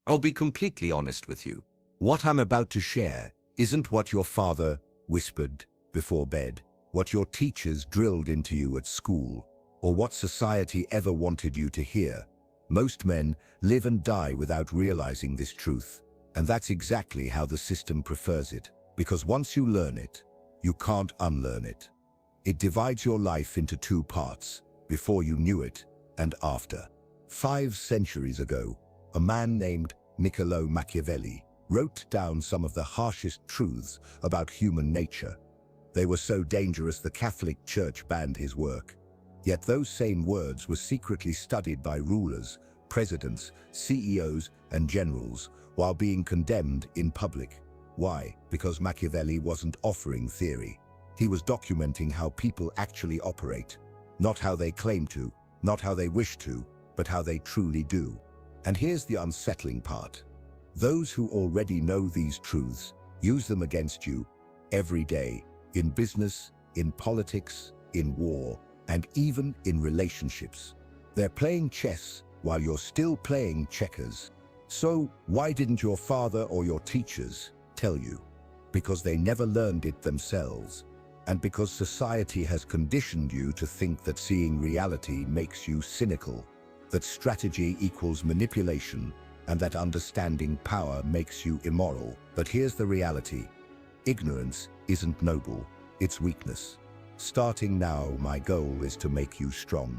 I'll be completely honest with you. What I'm about to share isn't what your father whispered before bed, what your teachers drilled into you at school, or what society ever wanted you to hear. Most men live and die without realizing this truth, and that's exactly how the system prefers it, because once you learn it, you can't unlearn it. It divides your life into two parts, before you knew it and after. 5 centuries ago, a man named Niccolò Machiavelli wrote down some of the harshest truths about human nature. They were so dangerous the Catholic Church banned his work. Yet those same words were secretly studied by rulers, presidents, CEOs, and generals while being condemned in public. Why? Because Machiavelli wasn't offering theory. He was documenting how people actually operate. Not how they claim to, not how they wish to, but how they truly do. And here's the unsettling part. Those who already know these truths use them against you every day, in business, in politics, in war, and even in relationships. They're playing chess while you're still playing checkers. So why didn't your father or your teachers tell you? Because they never learned it themselves, and because society has conditioned you to think that seeing reality makes you cynical, that strategy equals manipulation, and that understanding power makes you immoral. But here's the reality. Ignorance isn't noble, it's weakness. Starting now, my goal is to make you strong.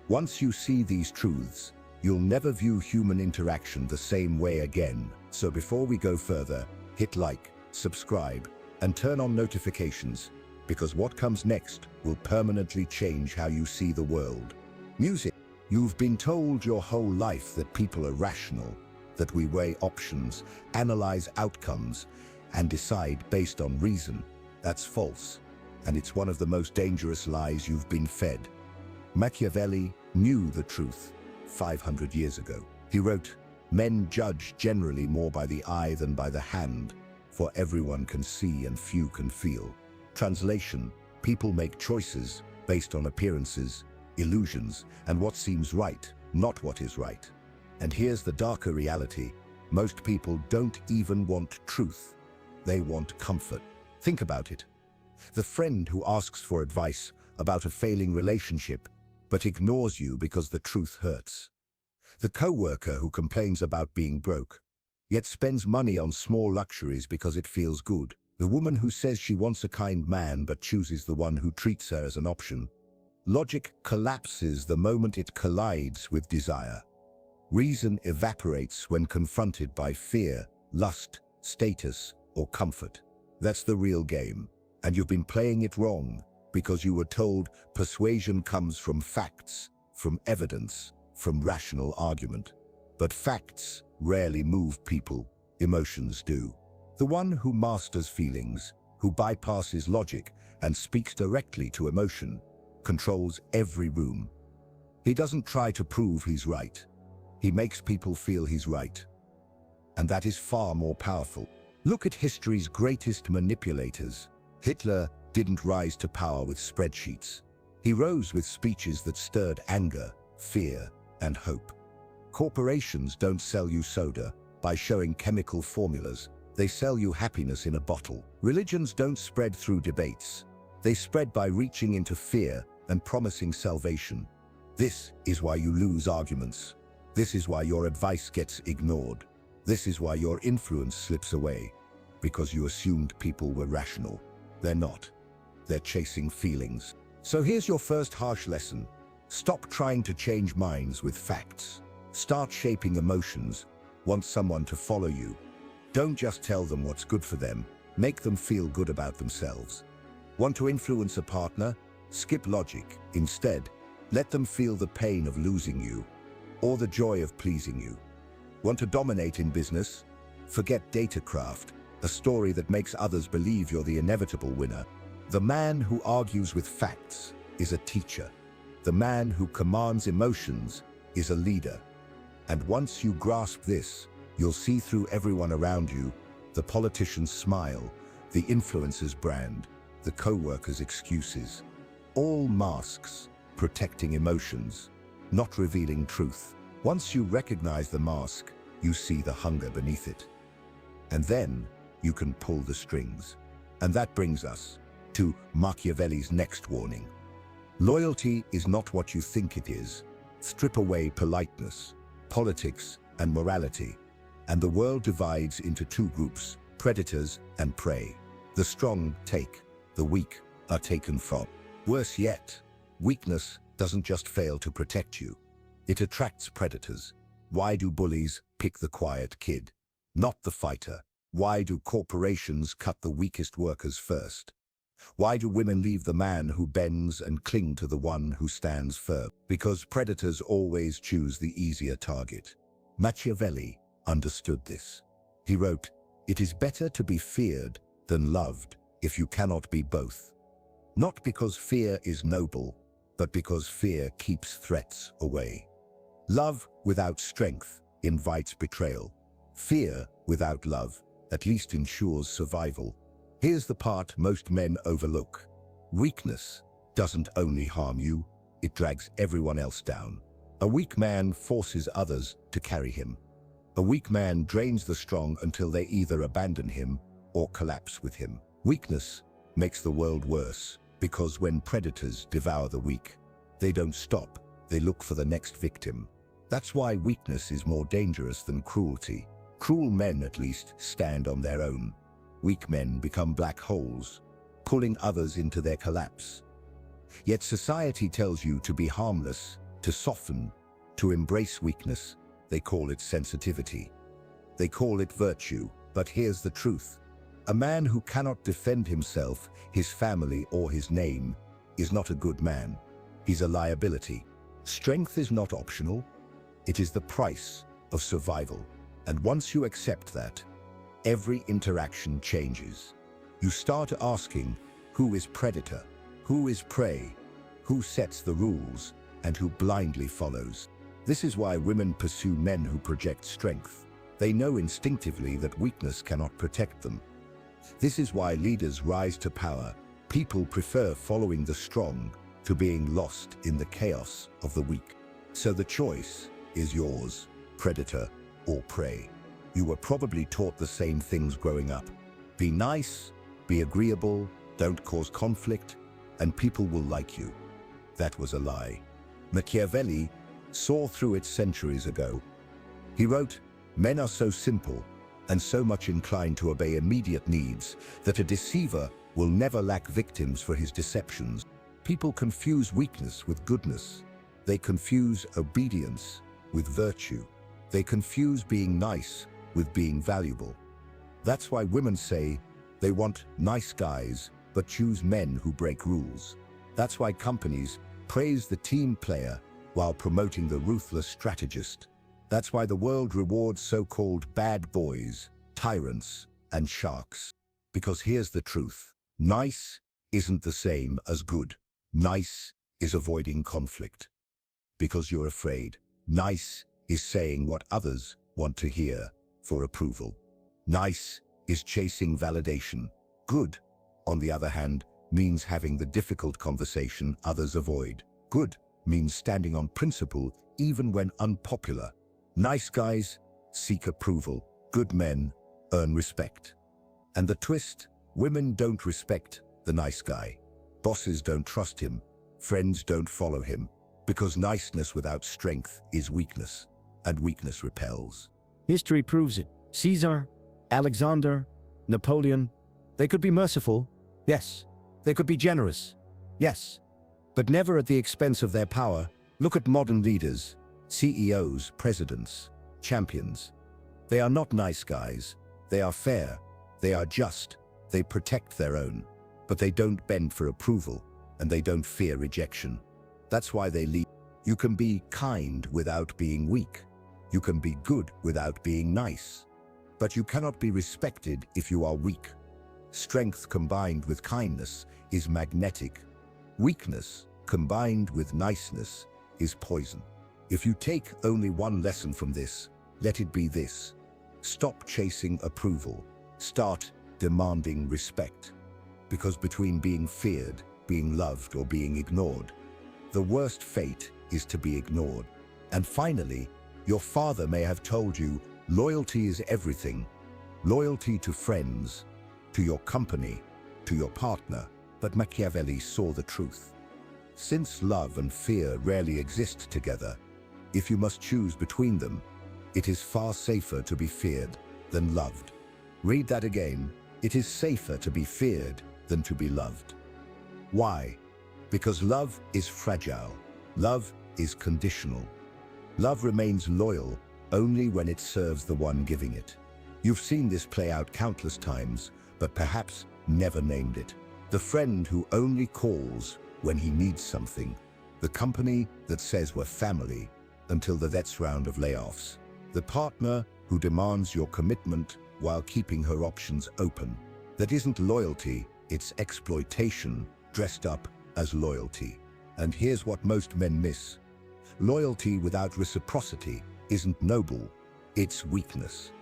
Once you see these truths, you'll never view human interaction the same way again. So before we go further, hit like, subscribe, and turn on notifications, because what comes next will permanently change how you see the world. Music. You've been told your whole life that people are rational, that we weigh options, analyze outcomes, and decide based on reason. That's false, and it's one of the most dangerous lies you've been fed. Machiavelli knew the truth 500 years ago. He wrote, "Men judge generally more by the eye than by the hand, for everyone can see and few can feel." Translation: people make choices based on appearances, illusions, and what seems right, not what is right. And here's the darker reality. Most people don't even want truth. They want comfort. Think about it. The friend who asks for advice about a failing relationship but ignores you because the truth hurts. The coworker who complains about being broke, yet spends money on small luxuries because it feels good. The woman who says she wants a kind man but chooses the one who treats her as an option. Logic collapses the moment it collides with desire. Reason evaporates when confronted by fear, lust, status, or comfort. That's the real game, and you've been playing it wrong because you were told persuasion comes from facts, from evidence, from rational argument. But facts rarely move people, emotions do. The one who masters feelings, who bypasses logic and speaks directly to emotion, controls every room. He doesn't try to prove he's right. He makes people feel he's right. And that is far more powerful. Look at history's greatest manipulators. Hitler didn't rise to power with spreadsheets. He rose with speeches that stirred anger, fear, and hope. Corporations don't sell you soda by showing chemical formulas. They sell you happiness in a bottle. Religions don't spread through debates. They spread by reaching into fear and promising salvation. This is why you lose arguments. This is why your advice gets ignored. This is why your influence slips away. Because you assumed people were rational. They're not. They're chasing feelings. So here's your first harsh lesson. Stop trying to change minds with facts. Start shaping emotions. Want someone to follow you. Don't just tell them what's good for them. Make them feel good about themselves. Want to influence a partner? Skip logic. Instead, let them feel the pain of losing you, or the joy of pleasing you. Want to dominate in business? Forget datacraft, a story that makes others believe you're the inevitable winner. The man who argues with facts is a teacher. The man who commands emotions is a leader. And once you grasp this, you'll see through everyone around you, the politician's smile, the influencer's brand, the co-worker's excuses. All masks, protecting emotions, not revealing truth. Once you recognize the mask, you see the hunger beneath it. And then you can pull the strings. And that brings us to Machiavelli's next warning. Loyalty is not what you think it is. Strip away politeness, politics, and morality, and the world divides into two groups, predators and prey. The strong take, the weak are taken from. Worse yet, weakness doesn't just fail to protect you. It attracts predators. Why do bullies pick the quiet kid, not the fighter? Why do corporations cut the weakest workers first? Why do women leave the man who bends and cling to the one who stands firm? Because predators always choose the easier target. Machiavelli understood this. He wrote, "It is better to be feared than loved if you cannot be both." Not because fear is noble, but because fear keeps threats away. Love without strength invites betrayal. Fear without love at least ensures survival. Here's the part most men overlook. Weakness doesn't only harm you, it drags everyone else down. A weak man forces others to carry him. A weak man drains the strong until they either abandon him or collapse with him. Weakness makes the world worse because when predators devour the weak, they don't stop, they look for the next victim. That's why weakness is more dangerous than cruelty. Cruel men at least stand on their own. Weak men become black holes, pulling others into their collapse. Yet society tells you to be harmless, to soften, to embrace weakness. They call it sensitivity. They call it virtue. But here's the truth. A man who cannot defend himself, his family, or his name is not a good man. He's a liability. Strength is not optional. It is the price of survival. And once you accept that, every interaction changes. You start asking, who is predator? Who is prey? Who sets the rules? And who blindly follows? This is why women pursue men who project strength. They know instinctively that weakness cannot protect them. This is why leaders rise to power. People prefer following the strong to being lost in the chaos of the weak. So the choice is yours, predator or prey. You were probably taught the same things growing up. Be nice, be agreeable, don't cause conflict, and people will like you. That was a lie. Machiavelli saw through it centuries ago. He wrote, "Men are so simple and so much inclined to obey immediate needs that a deceiver will never lack victims for his deceptions." People confuse weakness with goodness. They confuse obedience with virtue. They confuse being nice with being valuable. That's why women say they want nice guys but choose men who break rules. That's why companies praise the team player while promoting the ruthless strategist. That's why the world rewards so-called bad boys, tyrants, and sharks. Because here's the truth. Nice isn't the same as good. Nice is avoiding conflict because you're afraid. Nice is saying what others want to hear for approval. Nice is chasing validation. Good, on the other hand, means having the difficult conversation others avoid. Good means standing on principle even when unpopular. Nice guys seek approval. Good men earn respect. And the twist, women don't respect the nice guy. Bosses don't trust him. Friends don't follow him. Because niceness without strength is weakness, and weakness repels. History proves it. Caesar, Alexander, Napoleon, they could be merciful, yes. They could be generous, yes. But never at the expense of their power. Look at modern leaders, CEOs, presidents, champions. They are not nice guys. They are fair. They are just. They protect their own. But they don't bend for approval, and they don't fear rejection. That's why they lead. You can be kind without being weak. You can be good without being nice. But you cannot be respected if you are weak. Strength combined with kindness is magnetic. Weakness combined with niceness is poison. If you take only one lesson from this, let it be this. Stop chasing approval. Start demanding respect. Because between being feared, being loved, or being ignored, the worst fate is to be ignored. And finally, your father may have told you, Loyalty is everything. Loyalty to friends, to your company, to your partner. But Machiavelli saw the truth. Since love and fear rarely exist together, if you must choose between them, it is far safer to be feared than loved. Read that again. It is safer to be feared than to be loved. Why? Because love is fragile. Love is conditional. Love remains loyal only when it serves the one giving it. You've seen this play out countless times, but perhaps never named it. The friend who only calls when he needs something. The company that says we're family until the next round of layoffs. The partner who demands your commitment while keeping her options open. That isn't loyalty, it's exploitation dressed up as loyalty. And here's what most men miss. Loyalty without reciprocity isn't noble, it's weakness.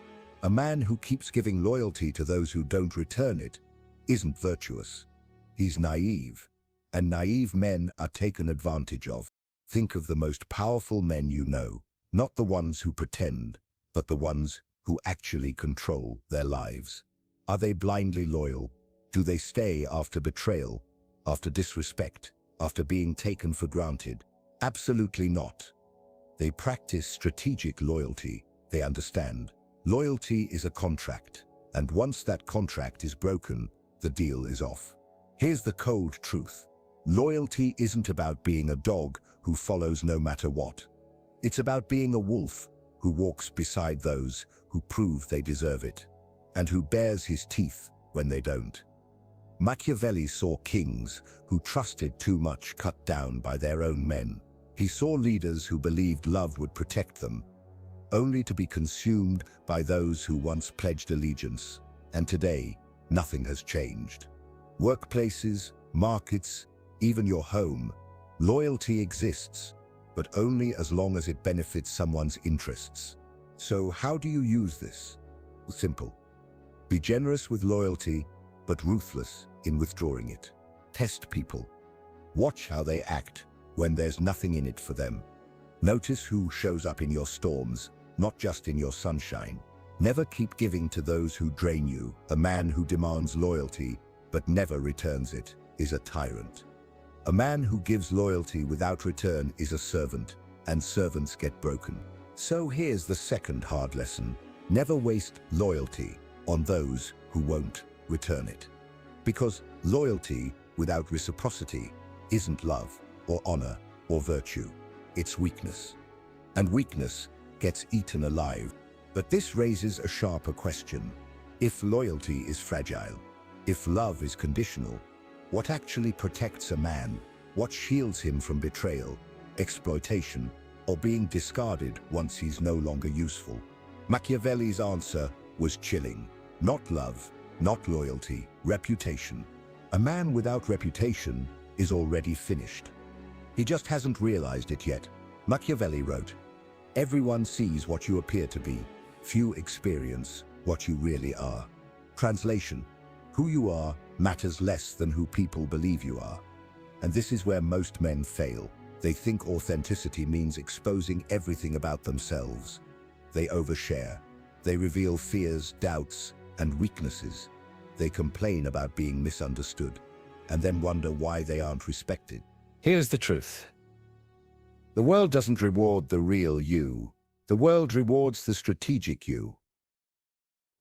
A man who keeps giving loyalty to those who don't return it isn't virtuous. He's naive, and naive men are taken advantage of. Think of the most powerful men you know, not the ones who pretend, but the ones who actually control their lives. Are they blindly loyal? Do they stay after betrayal, after disrespect, after being taken for granted? Absolutely not. They practice strategic loyalty. They understand. Loyalty is a contract, and once that contract is broken, the deal is off. Here's the cold truth. Loyalty isn't about being a dog who follows no matter what. It's about being a wolf who walks beside those who prove they deserve it, and who bares his teeth when they don't. Machiavelli saw kings who trusted too much cut down by their own men. He saw leaders who believed love would protect them, only to be consumed by those who once pledged allegiance. And today, nothing has changed. Workplaces, markets, even your home, loyalty exists, but only as long as it benefits someone's interests. So how do you use this? Simple. Be generous with loyalty, but ruthless in withdrawing it. Test people. Watch how they act when there's nothing in it for them. Notice who shows up in your storms, not just in your sunshine. Never keep giving to those who drain you. A man who demands loyalty but never returns it is a tyrant. A man who gives loyalty without return is a servant, and servants get broken. So here's the second hard lesson. Never waste loyalty on those who won't return it. Because loyalty without reciprocity isn't love or honor or virtue. It's weakness. And weakness gets eaten alive. But this raises a sharper question. If loyalty is fragile, if love is conditional, what actually protects a man? What shields him from betrayal, exploitation, or being discarded once he's no longer useful? Machiavelli's answer was chilling. Not love, not loyalty, reputation. A man without reputation is already finished. He just hasn't realized it yet. Machiavelli wrote, "Everyone sees what you appear to be. Few experience what you really are." Translation: who you are matters less than who people believe you are. And this is where most men fail. They think authenticity means exposing everything about themselves. They overshare. They reveal fears, doubts, and weaknesses. They complain about being misunderstood, and then wonder why they aren't respected. Here's the truth. The world doesn't reward the real you. The world rewards the strategic you.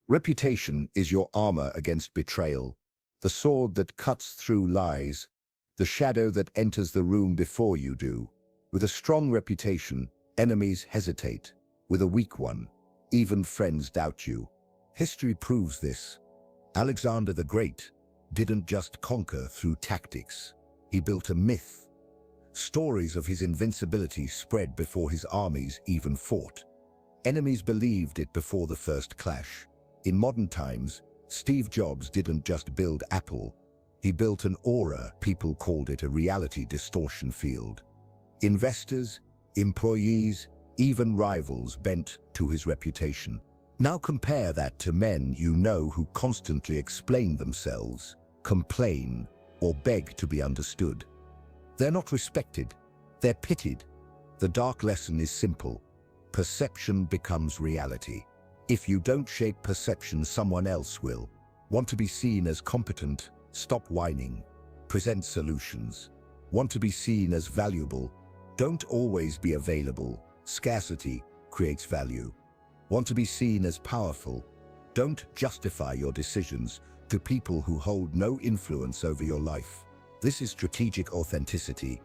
Reputation is your armor against betrayal, the sword that cuts through lies, the shadow that enters the room before you do. With a strong reputation, enemies hesitate. With a weak one, even friends doubt you. History proves this. Alexander the Great didn't just conquer through tactics. He built a myth. Stories of his invincibility spread before his armies even fought. Enemies believed it before the first clash. In modern times, Steve Jobs didn't just build Apple. He built an aura. People called it a reality distortion field. Investors, employees, even rivals bent to his reputation. Now compare that to men you know who constantly explain themselves, complain, or beg to be understood. They're not respected, they're pitied. The dark lesson is simple. Perception becomes reality. If you don't shape perception, someone else will. Want to be seen as competent? Stop whining. Present solutions. Want to be seen as valuable? Don't always be available. Scarcity creates value. Want to be seen as powerful? Don't justify your decisions to people who hold no influence over your life. This is strategic authenticity,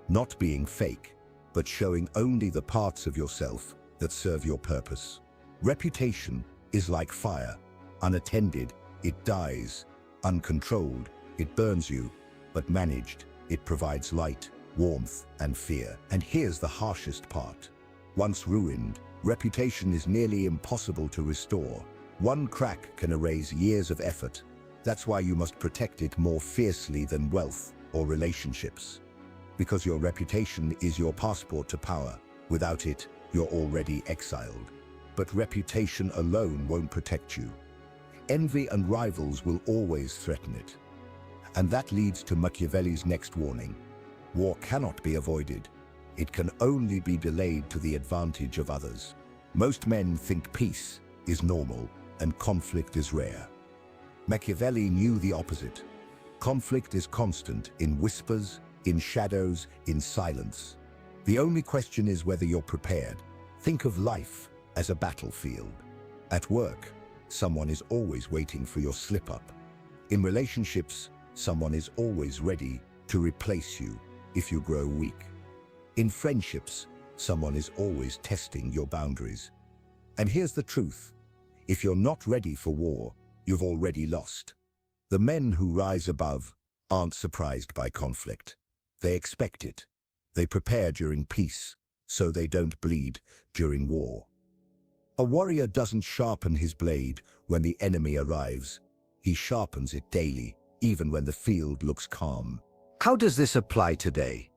not being fake, but showing only the parts of yourself that serve your purpose. Reputation is like fire. Unattended, it dies. Uncontrolled, it burns you. But managed, it provides light, warmth, and fear. And here's the harshest part. Once ruined, reputation is nearly impossible to restore. One crack can erase years of effort. That's why you must protect it more fiercely than wealth or relationships. Because your reputation is your passport to power. Without it, you're already exiled. But reputation alone won't protect you. Envy and rivals will always threaten it. And that leads to Machiavelli's next warning. War cannot be avoided. It can only be delayed to the advantage of others. Most men think peace is normal and conflict is rare. Machiavelli knew the opposite. Conflict is constant in whispers, in shadows, in silence. The only question is whether you're prepared. Think of life as a battlefield. At work, someone is always waiting for your slip-up. In relationships, someone is always ready to replace you if you grow weak. In friendships, someone is always testing your boundaries. And here's the truth. If you're not ready for war, you've already lost. The men who rise above aren't surprised by conflict. They expect it. They prepare during peace, so they don't bleed during war. A warrior doesn't sharpen his blade when the enemy arrives. He sharpens it daily, even when the field looks calm. How does this apply today?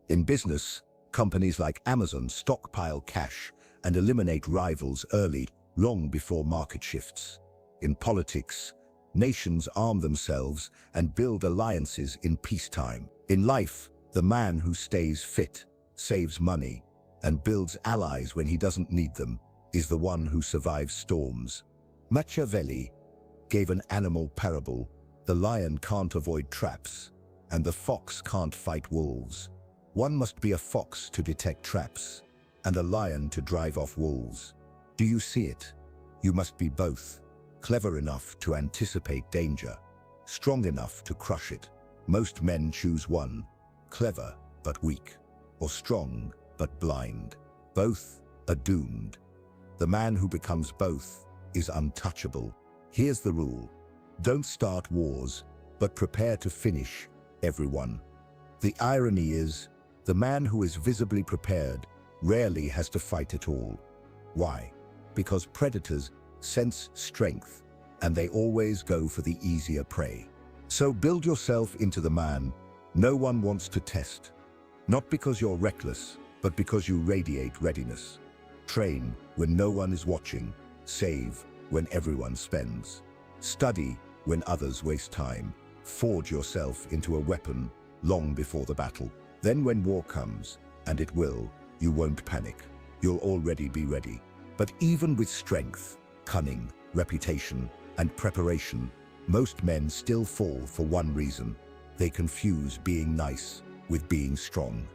In business, companies like Amazon stockpile cash and eliminate rivals early, long before market shifts. In politics, nations arm themselves and build alliances in peacetime. In life, the man who stays fit, saves money, and builds allies when he doesn't need them is the one who survives storms. Machiavelli gave an animal parable. The lion can't avoid traps, and the fox can't fight wolves. One must be a fox to detect traps, and a lion to drive off wolves. Do you see it? You must be both. Clever enough to anticipate danger, strong enough to crush it. Most men choose one, clever but weak, or strong but blind. Both are doomed. The man who becomes both is untouchable. Here's the rule. Don't start wars, but prepare to finish everyone. The irony is, the man who is visibly prepared rarely has to fight at all. Why? Because predators sense strength, and they always go for the easier prey. So build yourself into the man no one wants to test. Not because you're reckless, but because you radiate readiness. Train when no one is watching. Save when everyone spends. Study when others waste time. Forge yourself into a weapon long before the battle. Then when war comes, and it will, you won't panic. You'll already be ready. But even with strength, cunning, reputation, and preparation, most men still fall for one reason. They confuse being nice with being strong.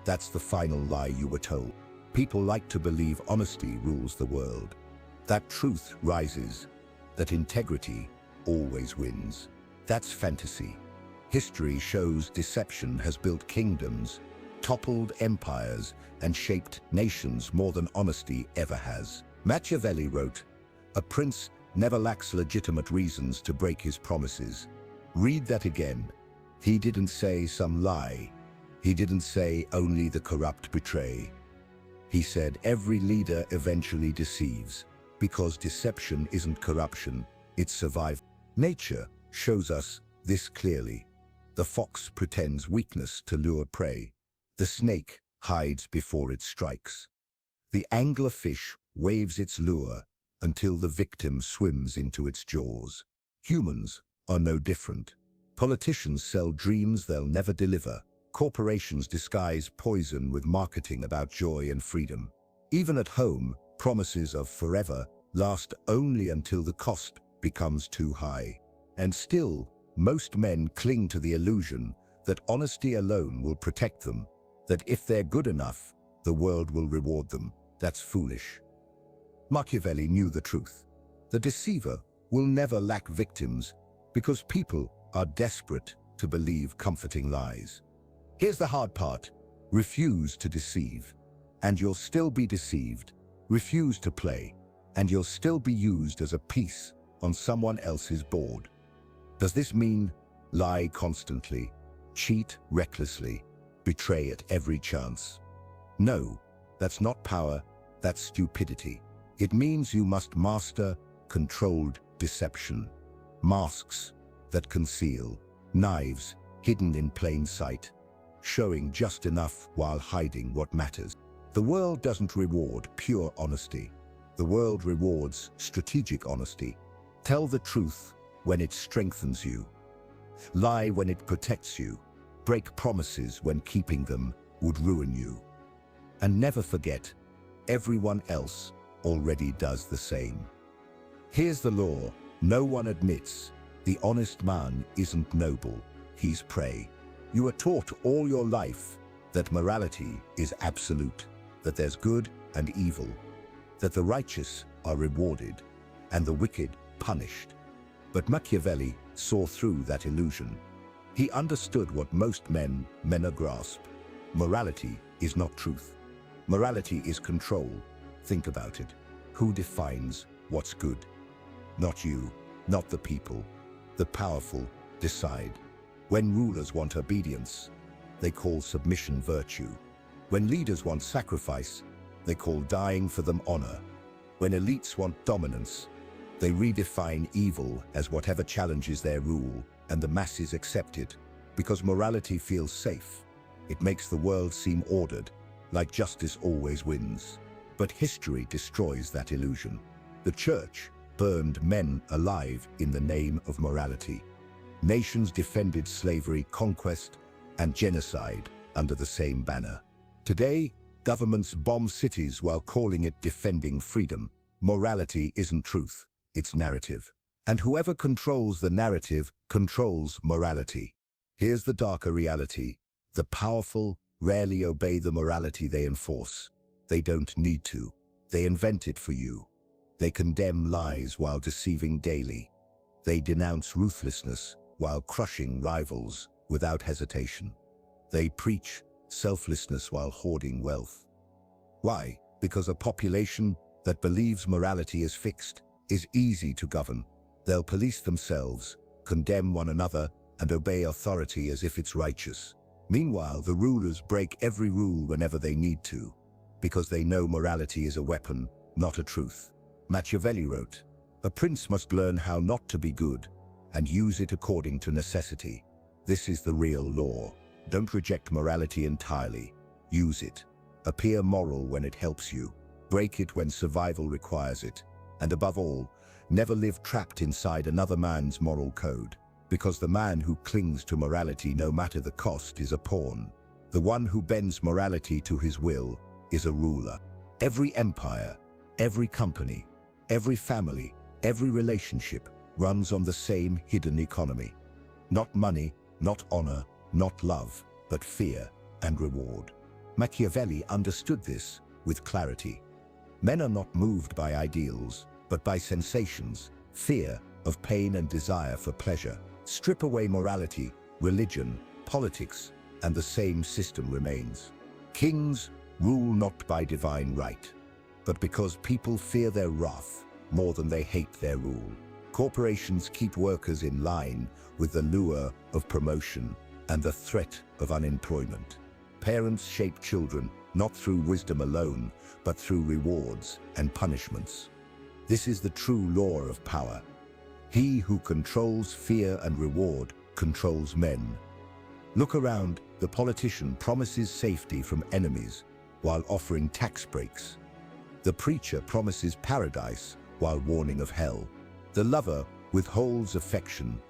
That's the final lie you were told. People like to believe honesty rules the world. That truth rises, that integrity always wins. That's fantasy. History shows deception has built kingdoms, toppled empires, and shaped nations more than honesty ever has. Machiavelli wrote, "A prince never lacks legitimate reasons to break his promises." Read that again. He didn't say some lie. He didn't say only the corrupt betray. He said every leader eventually deceives, because deception isn't corruption, it's survival. Nature shows us this clearly. The fox pretends weakness to lure prey. The snake hides before it strikes. The anglerfish waves its lure until the victim swims into its jaws. Humans are no different. Politicians sell dreams they'll never deliver. Corporations disguise poison with marketing about joy and freedom. Even at home, promises of forever last only until the cost becomes too high. And still, most men cling to the illusion that honesty alone will protect them, that if they're good enough, the world will reward them. That's foolish. Machiavelli knew the truth. The deceiver will never lack victims because people are desperate to believe comforting lies. Here's the hard part. Refuse to deceive, and you'll still be deceived. Refuse to play, and you'll still be used as a piece on someone else's board. Does this mean lie constantly, cheat recklessly, betray at every chance? No, that's not power, that's stupidity. It means you must master controlled deception. Masks that conceal, knives hidden in plain sight, showing just enough while hiding what matters. The world doesn't reward pure honesty. The world rewards strategic honesty. Tell the truth when it strengthens you. Lie when it protects you. Break promises when keeping them would ruin you. And never forget, everyone else already does the same. Here's the law. No one admits the honest man isn't noble, he's prey. You are taught all your life that morality is absolute, that there's good and evil, that the righteous are rewarded and the wicked punished. But Machiavelli saw through that illusion. He understood what most men grasp. Morality is not truth. Morality is control. Think about it. Who defines what's good? Not you, not the people. The powerful decide. When rulers want obedience, they call submission virtue. When leaders want sacrifice, they call dying for them honor. When elites want dominance, they redefine evil as whatever challenges their rule, and the masses accept it because morality feels safe. It makes the world seem ordered, like justice always wins. But history destroys that illusion. The church burned men alive in the name of morality. Nations defended slavery, conquest, and genocide under the same banner. Today, governments bomb cities while calling it defending freedom. Morality isn't truth, it's narrative. And whoever controls the narrative controls morality. Here's the darker reality. The powerful rarely obey the morality they enforce. They don't need to. They invent it for you. They condemn lies while deceiving daily. They denounce ruthlessness while crushing rivals without hesitation. They preach selflessness while hoarding wealth. Why? Because a population that believes morality is fixed is easy to govern. They'll police themselves, condemn one another, and obey authority as if it's righteous. Meanwhile, the rulers break every rule whenever they need to, because they know morality is a weapon, not a truth. Machiavelli wrote, "A prince must learn how not to be good and use it according to necessity. This is the real law. Don't reject morality entirely. Use it. Appear moral when it helps you. Break it when survival requires it. And above all, never live trapped inside another man's moral code. Because the man who clings to morality no matter the cost is a pawn. The one who bends morality to his will is a ruler." Every empire, every company, every family, every relationship runs on the same hidden economy. Not money, not honor, not love, but fear and reward. Machiavelli understood this with clarity. Men are not moved by ideals, but by sensations, fear of pain and desire for pleasure. Strip away morality, religion, politics, and the same system remains. Kings rule not by divine right, but because people fear their wrath more than they hate their rule. Corporations keep workers in line with the lure of promotion and the threat of unemployment. Parents shape children not through wisdom alone, but through rewards and punishments. This is the true law of power. He who controls fear and reward controls men. Look around, the politician promises safety from enemies while offering tax breaks. The preacher promises paradise while warning of hell. The lover withholds affection,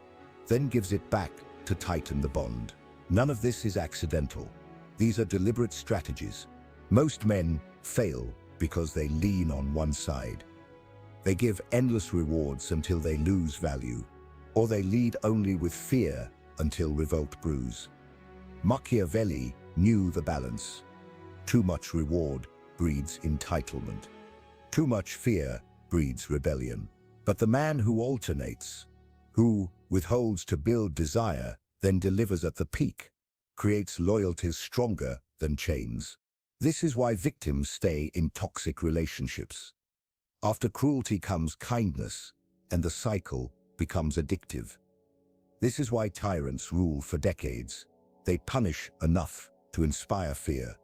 then gives it back to tighten the bond. None of this is accidental. These are deliberate strategies. Most men fail because they lean on one side. They give endless rewards until they lose value, or they lead only with fear until revolt brews. Machiavelli knew the balance. Too much reward breeds entitlement. Too much fear breeds rebellion. But the man who alternates, who withholds to build desire, then delivers at the peak, creates loyalties stronger than chains. This is why victims stay in toxic relationships. After cruelty comes kindness, and the cycle becomes addictive. This is why tyrants rule for decades. They punish enough to inspire fear,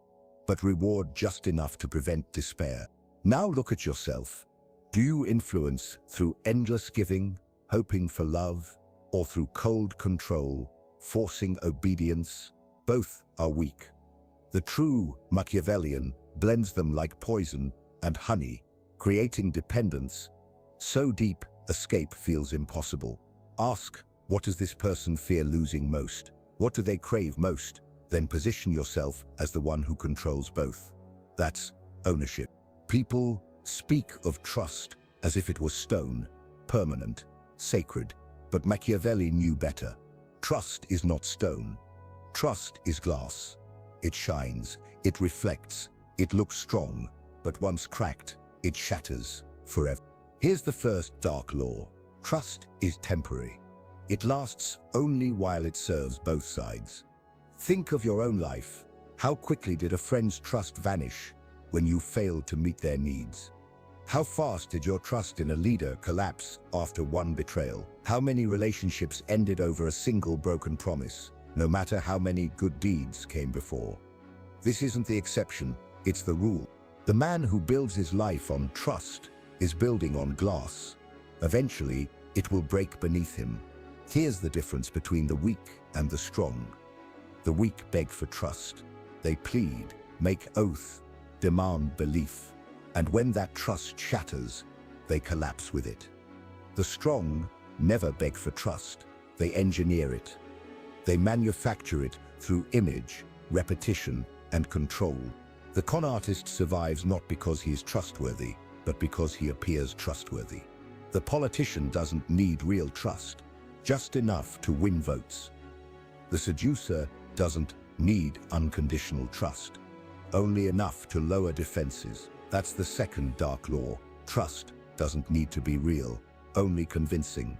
but reward just enough to prevent despair. Now look at yourself. Do you influence through endless giving, hoping for love, or through cold control, forcing obedience? Both are weak. The true Machiavellian blends them like poison and honey, creating dependence so deep escape feels impossible. Ask, what does this person fear losing most? What do they crave most? Then position yourself as the one who controls both. That's ownership. People speak of trust as if it was stone, permanent, sacred, but Machiavelli knew better. Trust is not stone. Trust is glass. It shines, it reflects, it looks strong, but once cracked, it shatters forever. Here's the first dark law. Trust is temporary. It lasts only while it serves both sides. Think of your own life. How quickly did a friend's trust vanish when you failed to meet their needs? How fast did your trust in a leader collapse after one betrayal? How many relationships ended over a single broken promise, no matter how many good deeds came before? This isn't the exception, it's the rule. The man who builds his life on trust is building on glass. Eventually, it will break beneath him. Here's the difference between the weak and the strong. The weak beg for trust. They plead, make oath, demand belief. And when that trust shatters, they collapse with it. The strong never beg for trust. They engineer it. They manufacture it through image, repetition, and control. The con artist survives not because he is trustworthy, but because he appears trustworthy. The politician doesn't need real trust, just enough to win votes. The seducer doesn't need unconditional trust, only enough to lower defenses. That's the second dark law. Trust doesn't need to be real, only convincing.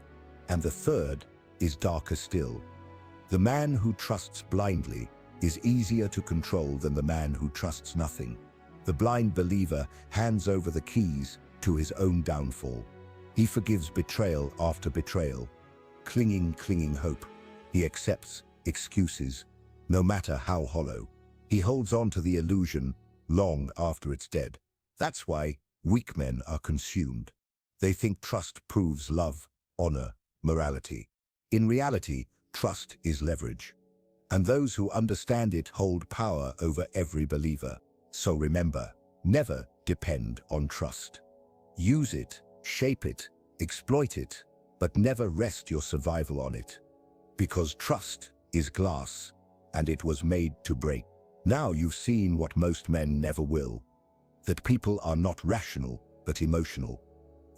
And the third is darker still. The man who trusts blindly is easier to control than the man who trusts nothing. The blind believer hands over the keys to his own downfall. He forgives betrayal after betrayal, clinging hope. He accepts excuses, no matter how hollow. He holds on to the illusion long after it's dead. That's why weak men are consumed. They think trust proves love, honor, morality. In reality, trust is leverage. And those who understand it hold power over every believer. So remember, never depend on trust. Use it, shape it, exploit it, but never rest your survival on it. Because trust is glass, and it was made to break. Now you've seen what most men never will. That people are not rational, but emotional.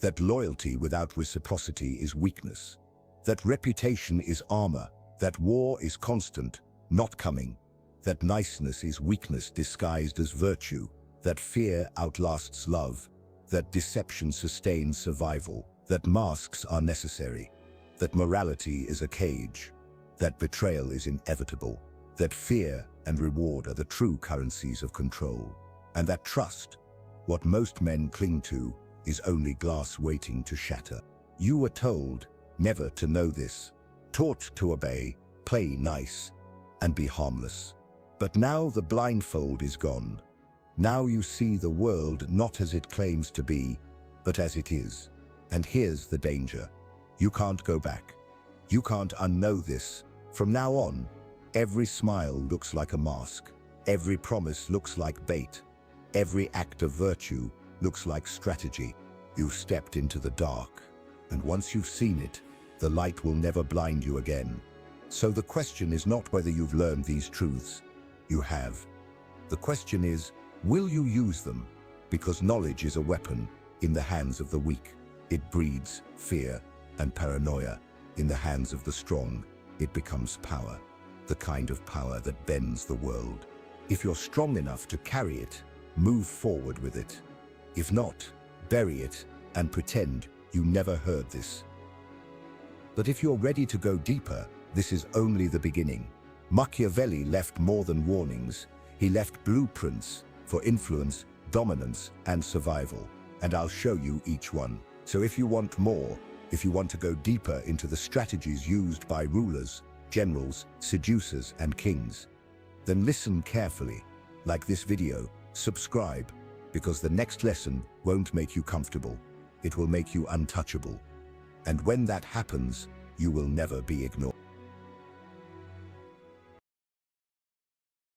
That loyalty without reciprocity is weakness. That reputation is armor. That war is constant, not coming. That niceness is weakness disguised as virtue. That fear outlasts love. That deception sustains survival. That masks are necessary. That morality is a cage. That betrayal is inevitable. That fear and reward are the true currencies of control. And that trust, what most men cling to, is only glass waiting to shatter. You were told never to know this, taught to obey, play nice, and be harmless. But now the blindfold is gone. Now you see the world not as it claims to be, but as it is. And here's the danger. You can't go back. You can't unknow this. From now on, every smile looks like a mask. Every promise looks like bait. Every act of virtue looks like strategy. You've stepped into the dark, and once you've seen it, the light will never blind you again. So the question is not whether you've learned these truths. You have. The question is, will you use them? Because knowledge is a weapon in the hands of the weak. It breeds fear and paranoia. In the hands of the strong, it becomes power, the kind of power that bends the world. If you're strong enough to carry it, move forward with it. If not, bury it and pretend you never heard this. But if you're ready to go deeper, this is only the beginning. Machiavelli left more than warnings. He left blueprints for influence, dominance, and survival. And I'll show you each one. So if you want more, if you want to go deeper into the strategies used by rulers, generals, seducers, and kings, then listen carefully. Like this video, subscribe, because the next lesson won't make you comfortable. It will make you untouchable. And when that happens, you will never be ignored.